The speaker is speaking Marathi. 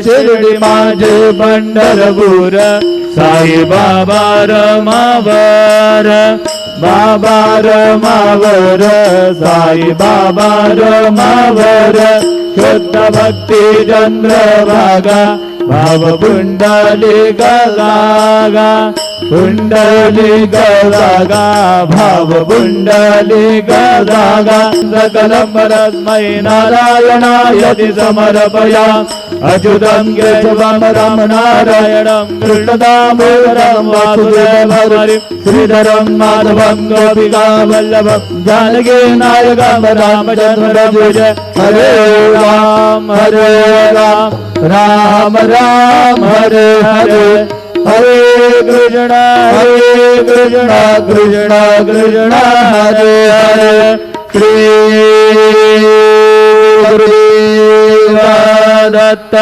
शिर्डी माझे पंढरपूर साई बाबा रमावर बाबा रमावर साई बाबा रमावर शुद्ध भक्ती चंद्रभागा भाव पुंडलिक जागा पुंडलिक जागा भाव पुंडलिक जागा सकल परस्मै नारायणायति समर्पया अच्युतं केशवं राम नारायणं कृष्णदामोदरं वासुदेवं हरिं श्रीधरं माधवं गोपिका वल्लभं जानकी नायकं रामचन्द्रं जय हरे राम राम राम हरे हरे हरे कृष्ण कृष्ण कृष्ण हरे हरे श्री गुरुदेव दत्त।